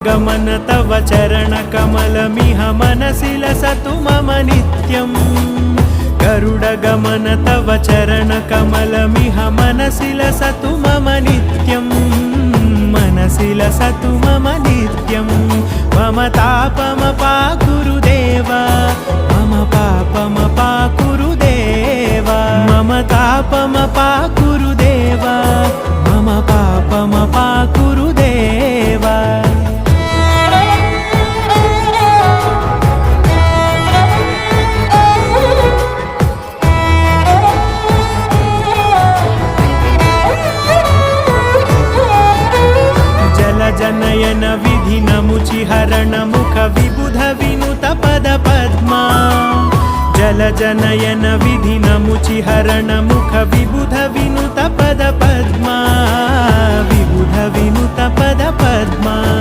गमन तव चरण कमलमिह मनसि लसतु मम नित्यम् गरुड गमन तव चरण कमलमिह मनसि लसतु मम नित्यम् मनसि लसतु मम नित्यम् मम तापमपाकुरु देव मम पापमपाकुरु देव मम तापमपाकुरु देव मम पापमपाकुरु देव जनयन विधि नमुचि हरण मुख विबुध विनुत पद पद्मा जल जनयन विधि नमुचि हरण मुख विबुध विनुत पद पद्मा विबुध विनुत पद पद्मा।